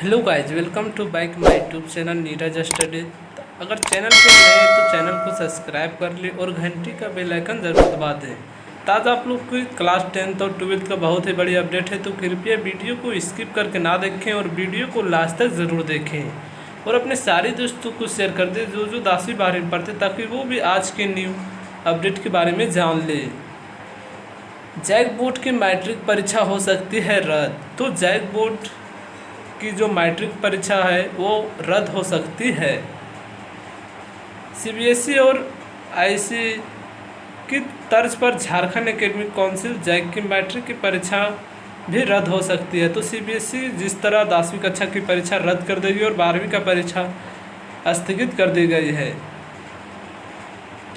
Hello guys, welcome to back my YouTube channel Neeraj study. अगर channel पे नए हैं तो चैनल को सब्सक्राइब कर ले और घंटी का बेल आइकन जरूर दबा दें ताज़ा आप लोग की क्लास 10th और 12th का बहुत ही बड़ी अपडेट है। तो कृपया वीडियो को स्किप करके ना देखें और वीडियो को लास्ट तक ज़रूर देखें और अपने सारे दोस्तों को शेयर कर दें जो 10वीं 12वीं पढ़ते, ताकि वो भी आज के न्यू अपडेट के बारे में जान ले। जैक बोर्ड की मैट्रिक परीक्षा हो सकती है रद्द। तो जैक बोर्ड की जो मैट्रिक परीक्षा है वो रद्द हो सकती है। सीबीएसई और आईसी की तर्ज पर झारखंड एकेडमिक काउंसिल जैक की मैट्रिक की परीक्षा भी रद्द हो सकती है। तो सीबीएसई जिस तरह 10वीं कक्षा की परीक्षा रद्द कर देगी और 12वीं का परीक्षा स्थगित कर दी गई है,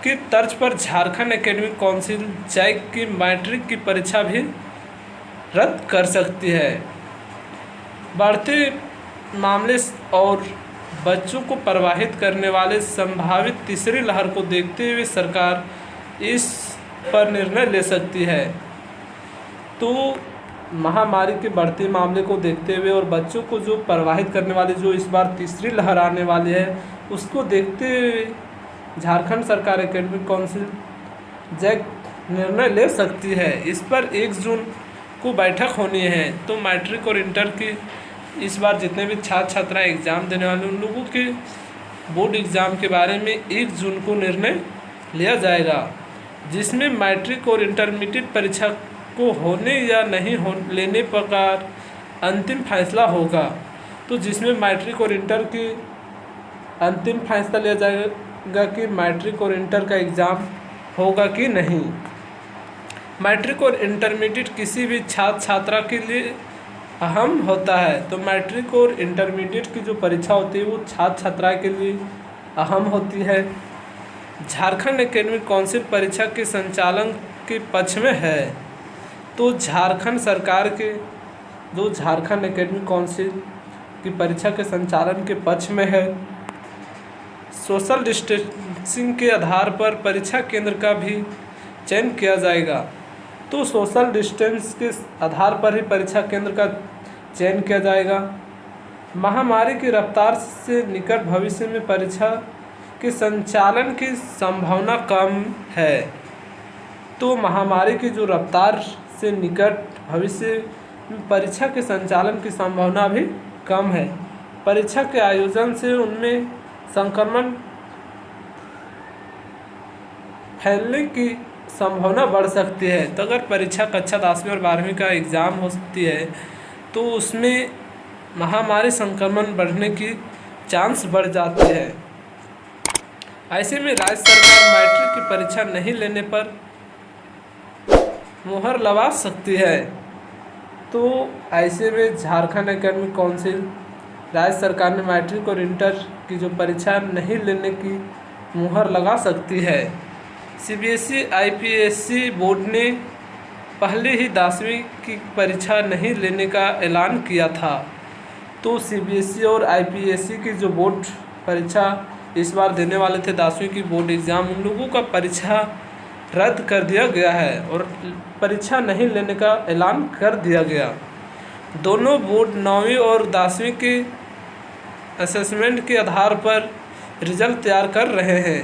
की तर्ज पर झारखंड एकेडमिक काउंसिल जैक की मैट्रिक की परीक्षा भी रद्द कर सकती है। बढ़ते मामले और बच्चों को प्रभावित करने वाले संभावित तीसरी लहर को देखते हुए सरकार इस पर निर्णय ले सकती है। तो महामारी के बढ़ते मामले को देखते हुए और बच्चों को जो प्रभावित करने वाली जो इस बार तीसरी लहर आने वाली है उसको देखते हुए झारखंड सरकार एकेडमिक काउंसिल जैक निर्णय ले सकती है। इस पर 1 जून को बैठक होनी है। तो मैट्रिक और इंटर की इस बार जितने भी छात्र छात्राएं एग्ज़ाम देने वाले उन लोगों के बोर्ड एग्ज़ाम के बारे में 1 जून को निर्णय लिया जाएगा, जिसमें मैट्रिक और इंटरमीडिएट परीक्षा को होने या नहीं लेने पर अंतिम फैसला होगा। तो जिसमें मैट्रिक और इंटर की अंतिम फैसला लिया जाएगा कि मैट्रिक और इंटर का एग्ज़ाम होगा कि नहीं। मैट्रिक और इंटरमीडिएट किसी भी छात्र छात्रा के लिए अहम होता है। तो मैट्रिक और इंटरमीडिएट की जो परीक्षा होती है वो छात्र छात्रा के लिए अहम होती है। झारखंड एकेडमिक काउंसिल परीक्षा के संचालन के पक्ष में है। तो झारखंड सरकार के जो झारखंड एकेडमिक काउंसिल की परीक्षा के संचालन के पक्ष में है। सोशल डिस्टेंसिंग के आधार पर परीक्षा केंद्र का भी चयन किया जाएगा। तो सोशल डिस्टेंस के आधार पर ही परीक्षा केंद्र का चयन किया जाएगा। महामारी की रफ्तार से निकट भविष्य में परीक्षा के संचालन की संभावना कम है। तो महामारी की जो रफ्तार से निकट भविष्य में परीक्षा के संचालन की संभावना भी कम है। परीक्षा के आयोजन से उनमें संक्रमण फैलने की संभावना बढ़ सकती है। तो अगर परीक्षा कक्षा 10वीं और 12वीं का एग्ज़ाम होती है तो उसमें महामारी संक्रमण बढ़ने की चांस बढ़ जाती है। ऐसे में राज्य सरकार मैट्रिक की परीक्षा नहीं लेने पर मुहर लगा सकती है। तो ऐसे में झारखंड एकेडमिक काउंसिल राज्य सरकार ने मैट्रिक और इंटर की जो परीक्षा नहीं लेने की मुहर लगा सकती है। सीबीएसई आईपीएससी बोर्ड ने पहले ही 10वीं की परीक्षा नहीं लेने का ऐलान किया था। तो सीबीएसई और आईपीएससी की जो बोर्ड परीक्षा इस बार देने वाले थे 10वीं की बोर्ड एग्ज़ाम, उन लोगों का परीक्षा रद्द कर दिया गया है और परीक्षा नहीं लेने का ऐलान कर दिया गया। दोनों बोर्ड 9वीं और 10वीं के असेसमेंट के आधार पर रिजल्ट तैयार कर रहे हैं।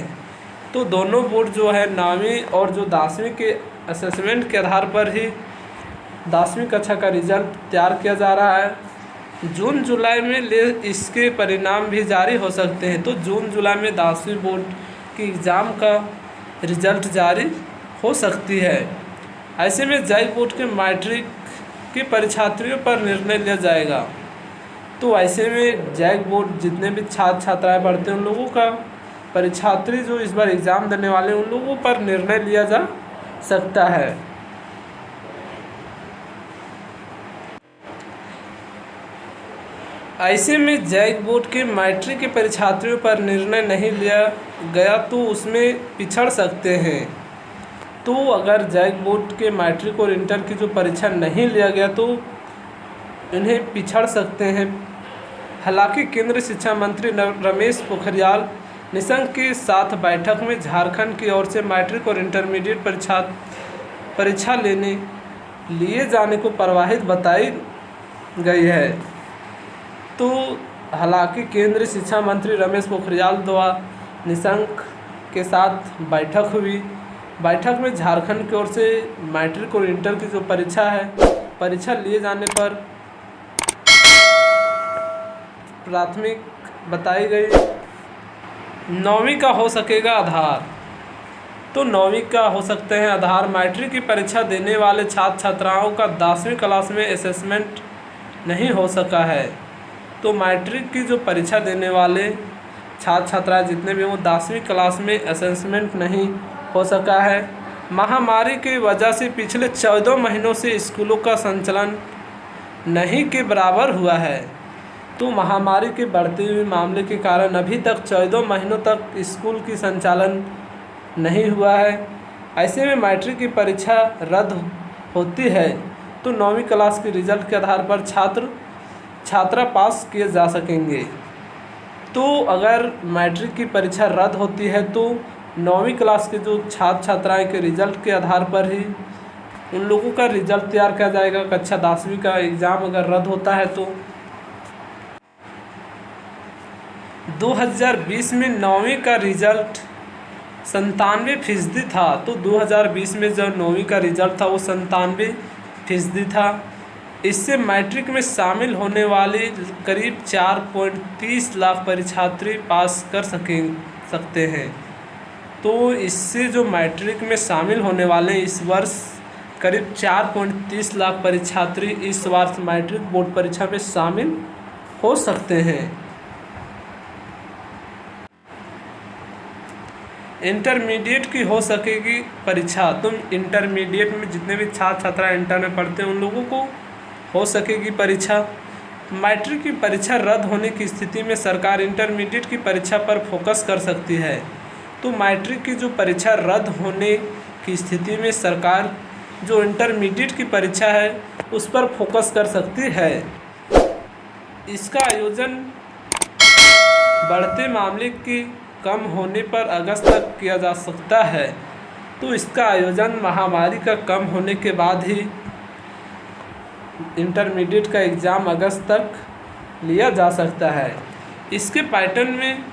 तो दोनों बोर्ड जो है 9वीं और जो 10वीं के असेसमेंट के आधार पर ही 10वीं कक्षा का रिजल्ट तैयार किया जा रहा है। जून जुलाई में इसके परिणाम भी जारी हो सकते हैं। तो जून जुलाई में 10वीं बोर्ड की एग्ज़ाम का रिजल्ट जारी हो सकती है। ऐसे में जैक बोर्ड के मैट्रिक के परीक्षार्थियों पर निर्णय लिया जाएगा। तो ऐसे में जैक बोर्ड जितने भी छात्र छात्राएँ पढ़ते हैं उन लोगों का परीक्षार्थी जो इस बार एग्ज़ाम देने वाले उन लोगों पर निर्णय लिया जा सकता है। ऐसे में जैक बोर्ड के मैट्रिक के परीक्षार्थियों पर निर्णय नहीं लिया गया तो उसमें पिछड़ सकते हैं। तो अगर जैक बोर्ड के मैट्रिक और इंटर की जो परीक्षा नहीं लिया गया तो इन्हें पिछड़ सकते हैं। हालांकि केंद्रीय शिक्षा मंत्री रमेश पोखरियाल निशंक के साथ बैठक में झारखंड की ओर से मैट्रिक और इंटरमीडिएट परीक्षा लेने लिए जाने को प्रवाहित बताई गई है। तो हालांकि केंद्रीय शिक्षा मंत्री रमेश पोखरियाल निशंक के साथ बैठक हुई। बैठक में झारखंड की ओर से मैट्रिक और इंटर की जो परीक्षा लिए जाने पर प्राथमिक बताई गई। 9वीं का हो सकेगा आधार, तो 9वीं का हो सकते हैं आधार। मैट्रिक की परीक्षा देने वाले छात्र छात्राओं का 10वीं क्लास में असेसमेंट नहीं हो सका है। तो मैट्रिक की जो परीक्षा देने वाले छात्र छात्राएं जितने भी वो 10वीं क्लास में असेसमेंट नहीं हो सका है। महामारी की वजह से पिछले 14 महीनों से स्कूलों का संचालन नहीं के बराबर हुआ है। तो महामारी के बढ़ते हुए मामले के कारण अभी तक 14 महीनों तक स्कूल की संचालन नहीं हुआ है। ऐसे में मैट्रिक की परीक्षा रद्द होती है तो 9वीं क्लास के रिजल्ट के आधार पर छात्रा पास किए जा सकेंगे। तो अगर मैट्रिक की परीक्षा रद्द होती है तो 9वीं क्लास के जो छात्र छात्राएं के रिजल्ट के आधार पर ही उन लोगों का रिजल्ट तैयार किया जाएगा। कक्षा 10वीं का एग्ज़ाम अगर रद्द होता है तो 2020 में 9वीं का रिजल्ट 97% था। तो 2020 में जो 9वीं का रिजल्ट था वो 97% था। इससे मैट्रिक में शामिल होने वाले करीब 4.30 लाख परीक्षार्थी पास कर सकते हैं। तो इससे जो मैट्रिक में शामिल होने वाले इस वर्ष करीब 4.30 लाख परीक्षार्थी इस वर्ष मैट्रिक बोर्ड परीक्षा में शामिल हो सकते हैं। इंटरमीडिएट की हो सकेगी परीक्षा। तो इंटरमीडिएट में जितने भी छात्र छात्रा इंटर में पढ़ते हैं उन लोगों को हो सकेगी परीक्षा। मैट्रिक की परीक्षा रद्द होने की स्थिति में सरकार इंटरमीडिएट की परीक्षा पर फोकस कर सकती है। तो मैट्रिक की जो परीक्षा रद्द होने की स्थिति में सरकार जो इंटरमीडिएट की परीक्षा है उस पर फोकस कर सकती है। इसका आयोजन बढ़ते मामले के कम होने पर अगस्त तक किया जा सकता है। तो इसका आयोजन महामारी का कम होने के बाद ही इंटरमीडिएट का एग्ज़ाम अगस्त तक लिया जा सकता है। इसके पैटर्न में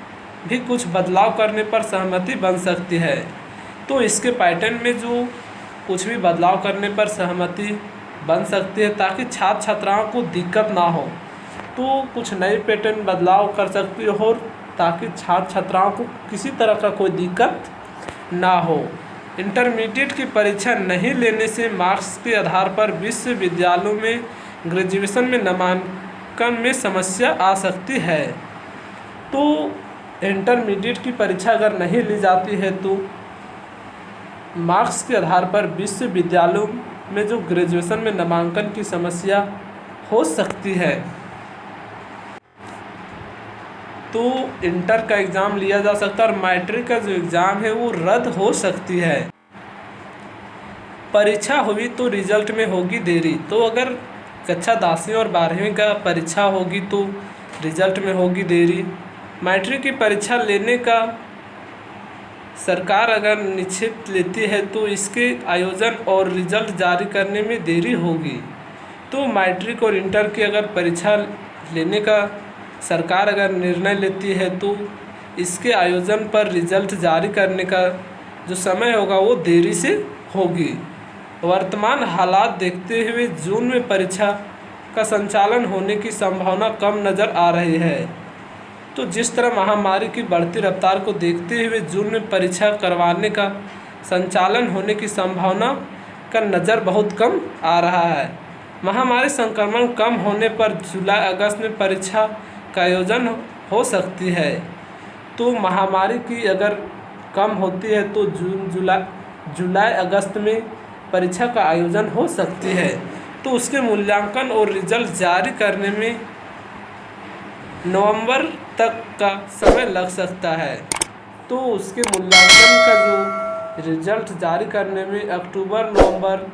भी कुछ बदलाव करने पर सहमति बन सकती है। तो इसके पैटर्न में जो कुछ भी बदलाव करने पर सहमति बन सकती है ताकि छात्र छात्राओं को दिक्कत ना हो। तो कुछ नए पैटर्न बदलाव कर सकती है और ताकि छात्र छात्राओं को किसी तरह का कोई दिक्कत ना हो। इंटरमीडिएट की परीक्षा नहीं लेने से मार्क्स के आधार पर विश्वविद्यालयों में ग्रेजुएशन में नामांकन में समस्या आ सकती है। तो इंटरमीडिएट की परीक्षा अगर नहीं ली जाती है तो मार्क्स के आधार पर विश्वविद्यालयों में जो ग्रेजुएशन में नामांकन की समस्या हो सकती है। तो इंटर का एग्ज़ाम लिया जा सकता है और मैट्रिक का जो एग्ज़ाम है वो रद्द हो सकती है। परीक्षा हुई तो रिजल्ट में होगी देरी। तो अगर कक्षा 10वीं और 12वीं का परीक्षा होगी तो रिजल्ट में होगी देरी। मैट्रिक की परीक्षा लेने का सरकार अगर निश्चित लेती है तो इसके आयोजन और रिजल्ट जारी करने में देरी होगी। तो मैट्रिक और इंटर की अगर परीक्षा लेने का सरकार अगर निर्णय लेती है तो इसके आयोजन पर रिजल्ट जारी करने का जो समय होगा वो देरी से होगी। वर्तमान हालात देखते हुए जून में परीक्षा का संचालन होने की संभावना कम नज़र आ रही है। तो जिस तरह महामारी की बढ़ती रफ्तार को देखते हुए जून में परीक्षा करवाने का संचालन होने की संभावना का नज़र बहुत कम आ रहा है। महामारी संक्रमण कम होने पर जुलाई अगस्त में परीक्षा का आयोजन हो सकती है। तो महामारी की अगर कम होती है तो जुलाई अगस्त में परीक्षा का आयोजन हो सकती है। तो उसके मूल्यांकन और रिजल्ट जारी करने में नवंबर तक का समय लग सकता है। तो उसके मूल्यांकन का जो रिजल्ट जारी करने में अक्टूबर नवंबर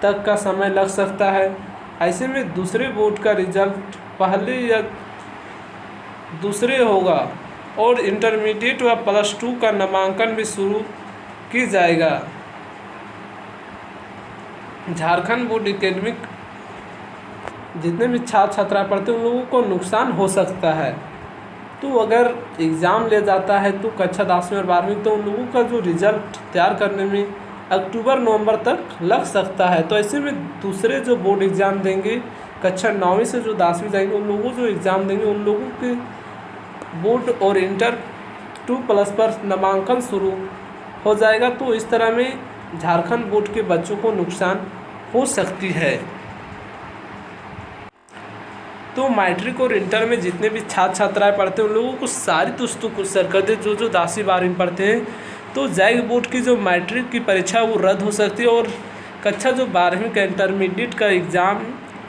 तक का समय लग सकता है। ऐसे में दूसरे बोर्ड का रिजल्ट पहले या दूसरे होगा और इंटरमीडिएट व +2 का नामांकन भी शुरू की जाएगा। झारखंड बोर्ड एकेडमिक जितने भी छात्र छात्राएँ पढ़ते हैं उन लोगों को नुकसान हो सकता है। तो अगर एग्ज़ाम लिया जाता है तो कक्षा 10वीं और 12वीं, तो उन लोगों का जो रिज़ल्ट तैयार करने में अक्टूबर नवंबर तक लग सकता है। तो ऐसे में दूसरे जो बोर्ड एग्ज़ाम देंगे कक्षा 9वीं से जो 10वीं जाएंगे उन लोगों जो एग्ज़ाम देंगे उन लोगों के बोर्ड और इंटर 2+ पर नामांकन शुरू हो जाएगा। तो इस तरह में झारखंड बोर्ड के बच्चों को नुकसान हो सकती है। तो मैट्रिक और इंटर में जितने भी छात्र छात्राएँ पढ़ते हैं उन लोगों को सारी दोस्तों को शेयर कर दे जो 10वीं 12वीं पढ़ते हैं। तो जैक बोर्ड की जो मैट्रिक की परीक्षा वो रद्द हो सकती है और कक्षा जो 12वीं का इंटरमीडिएट का एग्ज़ाम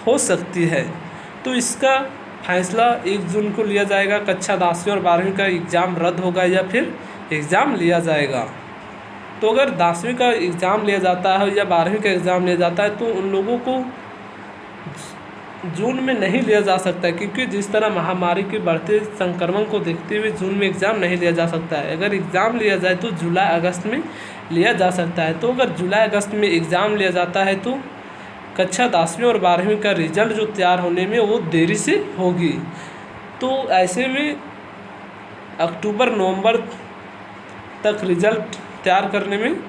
हो सकती है। तो इसका फैसला 1 जून को लिया जाएगा। कक्षा 10वीं और 12वीं का एग्ज़ाम रद्द होगा या फिर एग्ज़ाम लिया जाएगा। तो अगर 10वीं का एग्ज़ाम लिया जाता है या 12वीं का एग्ज़ाम लिया जाता है तो उन लोगों को जून में नहीं लिया जा सकता है, क्योंकि जिस तरह महामारी के बढ़ते संक्रमण को देखते हुए जून में एग्ज़ाम नहीं लिया जा सकता है। अगर एग्ज़ाम लिया जाए तो जुलाई अगस्त में लिया जा सकता है। तो अगर जुलाई अगस्त में एग्ज़ाम लिया जाता है तो कक्षा 10वीं और 12वीं का रिजल्ट जो तैयार होने में वो देरी से होगी। तो ऐसे में अक्टूबर नवंबर तक रिजल्ट तैयार करने में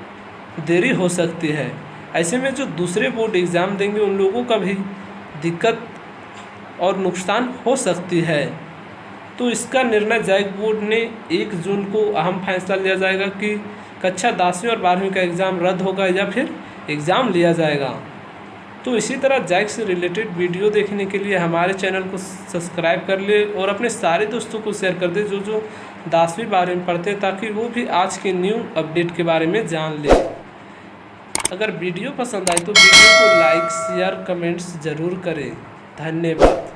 देरी हो सकती है। ऐसे में जो दूसरे बोर्ड एग्ज़ाम देंगे उन लोगों का भी दिक्कत और नुकसान हो सकती है। तो इसका निर्णय जैक बोर्ड ने 1 जून को अहम फैसला लिया जाएगा कि कक्षा 10वीं और 12वीं का एग्ज़ाम रद्द होगा या फिर एग्ज़ाम लिया जाएगा। तो इसी तरह जैक से रिलेटेड वीडियो देखने के लिए हमारे चैनल को सब्सक्राइब कर ले और अपने सारे दोस्तों को शेयर कर दे जो 10वीं 12वीं पढ़ते हैं, ताकि वो भी आज के न्यू अपडेट के बारे में जान ले। अगर वीडियो पसंद आए तो वीडियो को लाइक शेयर कमेंट्स ज़रूर करें। धन्यवाद।